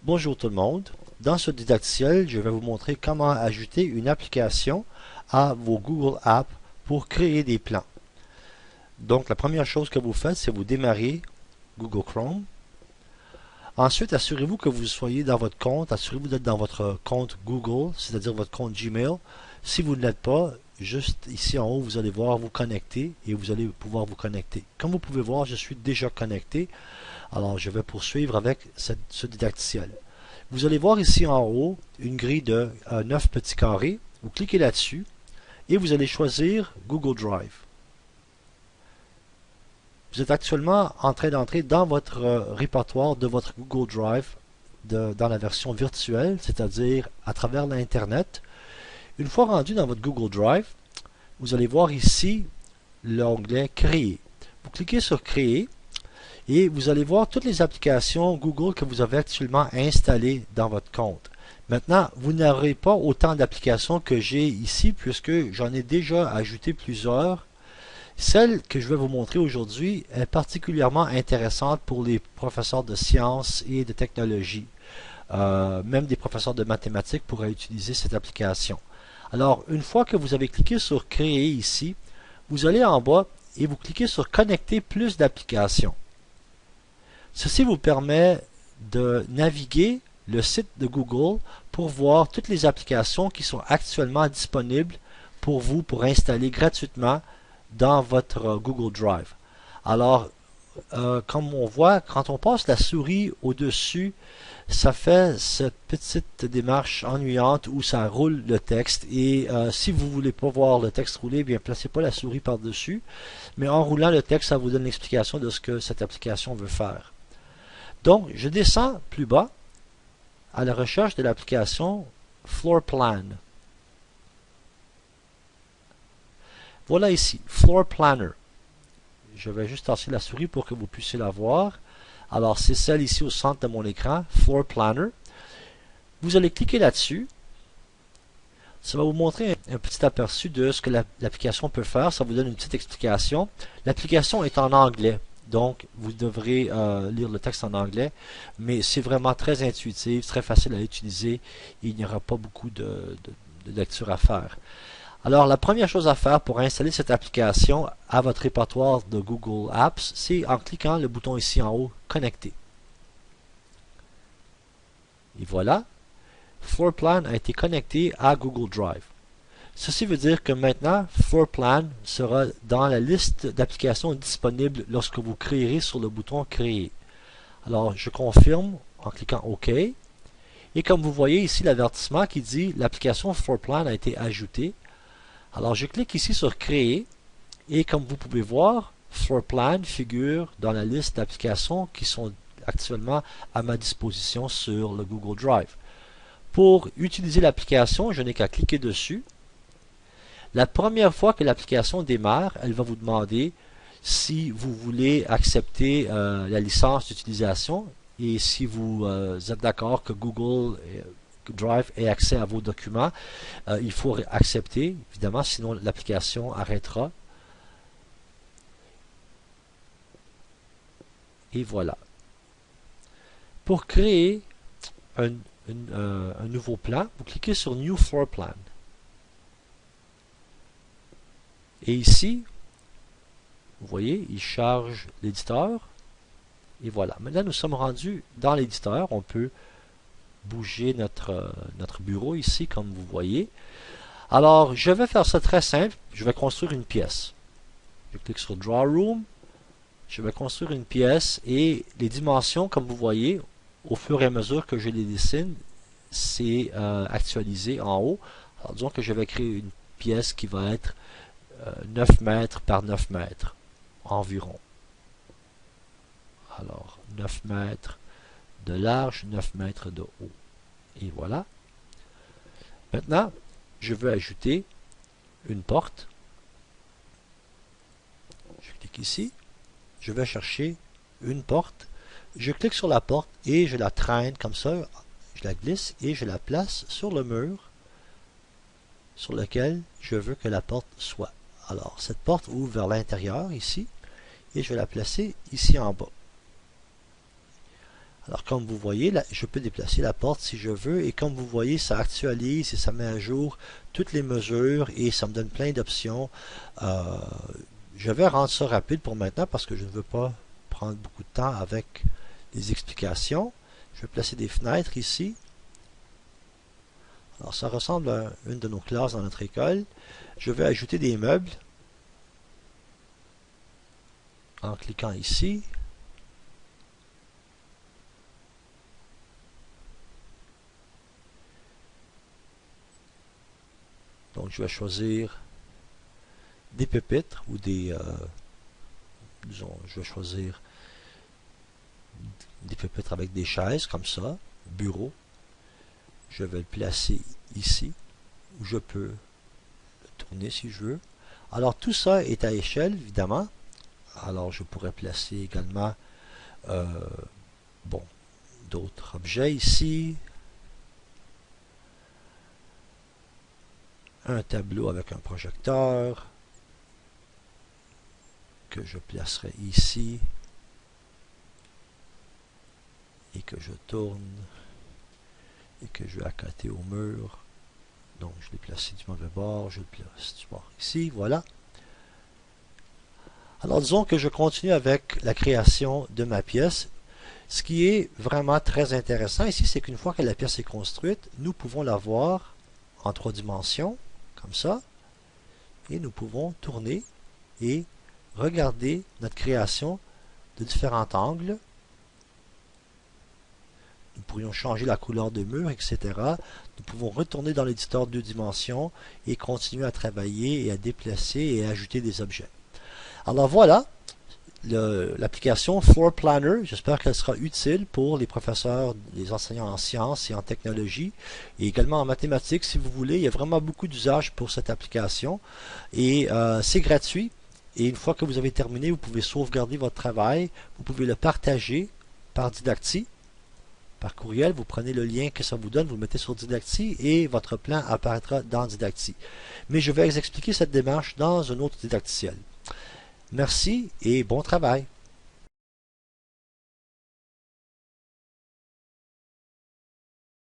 Bonjour tout le monde. Dans ce didacticiel, je vais vous montrer comment ajouter une application à vos Google Apps pour créer des plans. Donc, la première chose que vous faites, c'est vous démarrez Google Chrome. Ensuite, assurez-vous que vous soyez dans votre compte. Assurez-vous d'être dans votre compte Google, c'est-à-dire votre compte Gmail. Si vous ne l'êtes pas, juste ici en haut, vous allez voir vous connecter et vous allez pouvoir vous connecter. Comme vous pouvez voir, je suis déjà connecté. Alors, je vais poursuivre avec ce didacticiel. Vous allez voir ici en haut une grille de 9 petits carrés. Vous cliquez là-dessus et vous allez choisir Google Drive. Vous êtes actuellement en train d'entrer dans votre répertoire de votre Google Drive dans la version virtuelle, c'est-à-dire à travers l'Internet. Une fois rendu dans votre Google Drive, vous allez voir ici l'onglet Créer. Vous cliquez sur Créer et vous allez voir toutes les applications Google que vous avez actuellement installées dans votre compte. Maintenant, vous n'aurez pas autant d'applications que j'ai ici puisque j'en ai déjà ajouté plusieurs. Celle que je vais vous montrer aujourd'hui est particulièrement intéressante pour les professeurs de sciences et de technologie. Même des professeurs de mathématiques pourraient utiliser cette application. Alors, une fois que vous avez cliqué sur Créer ici, vous allez en bas et vous cliquez sur Connecter plus d'applications. Ceci vous permet de naviguer le site de Google pour voir toutes les applications qui sont actuellement disponibles pour vous pour installer gratuitement dans votre Google Drive. Alors, comme on voit, quand on passe la souris au-dessus, ça fait cette petite démarche ennuyante où ça roule le texte. Et si vous ne voulez pas voir le texte rouler, bien placez pas la souris par-dessus. Mais en roulant le texte, ça vous donne l'explication de ce que cette application veut faire. Donc, je descends plus bas à la recherche de l'application Floor Plan. Voilà ici, Floor Planner. Je vais juste tasser la souris pour que vous puissiez la voir. Alors, c'est celle ici au centre de mon écran, Floor Planner. Vous allez cliquer là-dessus. Ça va vous montrer un petit aperçu de ce que l'application peut faire. Ça vous donne une petite explication. L'application est en anglais. Donc, vous devrez lire le texte en anglais, mais c'est vraiment très intuitif, très facile à utiliser. Il n'y aura pas beaucoup de lecture à faire. Alors, la première chose à faire pour installer cette application à votre répertoire de Google Apps, c'est en cliquant le bouton ici en haut, Connecter. Et voilà, Floorplan a été connecté à Google Drive. Ceci veut dire que maintenant, Floorplan sera dans la liste d'applications disponibles lorsque vous créerez sur le bouton Créer. Alors, je confirme en cliquant OK. Et comme vous voyez ici l'avertissement qui dit l'application Floorplan a été ajoutée. Alors, je clique ici sur Créer. Et comme vous pouvez voir, Floorplan figure dans la liste d'applications qui sont actuellement à ma disposition sur le Google Drive. Pour utiliser l'application, je n'ai qu'à cliquer dessus. La première fois que l'application démarre, elle va vous demander si vous voulez accepter la licence d'utilisation et si vous êtes d'accord que Google Drive ait accès à vos documents. Il faut accepter, évidemment, sinon l'application arrêtera. Et voilà. Pour créer un nouveau plan, vous cliquez sur New Floor Plan. Et ici, vous voyez, il charge l'éditeur. Et voilà. Maintenant, nous sommes rendus dans l'éditeur. On peut bouger notre bureau ici, comme vous voyez. Alors, je vais faire ça très simple. Je vais construire une pièce. Je clique sur Draw Room. Je vais construire une pièce et les dimensions, comme vous voyez, au fur et à mesure que je les dessine, c'est actualisé en haut. Alors, disons que je vais créer une pièce qui va être 9 mètres par 9 mètres environ. Alors, 9 mètres de large, 9 mètres de haut. Et voilà. Maintenant, je veux ajouter une porte. Je clique ici. Je vais chercher une porte. Je clique sur la porte et je la traîne comme ça. Je la glisse et je la place sur le mur sur lequel je veux que la porte soit. Alors, cette porte ouvre vers l'intérieur ici et je vais la placer ici en bas. Alors comme vous voyez, là, je peux déplacer la porte si je veux, et comme vous voyez, ça actualise et ça met à jour toutes les mesures et ça me donne plein d'options. Je vais rendre ça rapide pour maintenant parce que je ne veux pas prendre beaucoup de temps avec les explications. Je vais placer des fenêtres ici. Alors ça ressemble à une de nos classes dans notre école. Je vais ajouter des meubles en cliquant ici. Donc je vais choisir des pupitres ou des disons, je vais choisir des pupitres avec des chaises comme ça, bureau. Je vais le placer ici où je peux le tourner si je veux. Alors tout ça est à échelle évidemment. Alors je pourrais placer également bon, d'autres objets ici. Un tableau avec un projecteur que je placerai ici et que je tourne et que je vais accoter au mur. Donc je l'ai placé du mauvais bord, je le place du bord ici, voilà. Alors disons que je continue avec la création de ma pièce. Ce qui est vraiment très intéressant ici, c'est qu'une fois que la pièce est construite, nous pouvons la voir en 3 dimensions, comme ça, et nous pouvons tourner et regarder notre création de différents angles. Nous pourrions changer la couleur de mur, etc. Nous pouvons retourner dans l'éditeur 2 dimensions et continuer à travailler et à déplacer et à ajouter des objets. Alors voilà, l'application Floor Planner. J'espère qu'elle sera utile pour les professeurs, les enseignants en sciences et en technologie, et également en mathématiques si vous voulez. Il y a vraiment beaucoup d'usages pour cette application et c'est gratuit. Et une fois que vous avez terminé, vous pouvez sauvegarder votre travail, vous pouvez le partager par Didacti, par courriel. Vous prenez le lien que ça vous donne, vous le mettez sur Didacti et votre plan apparaîtra dans Didacti. Mais je vais vous expliquer cette démarche dans un autre didacticiel. Merci et bon travail.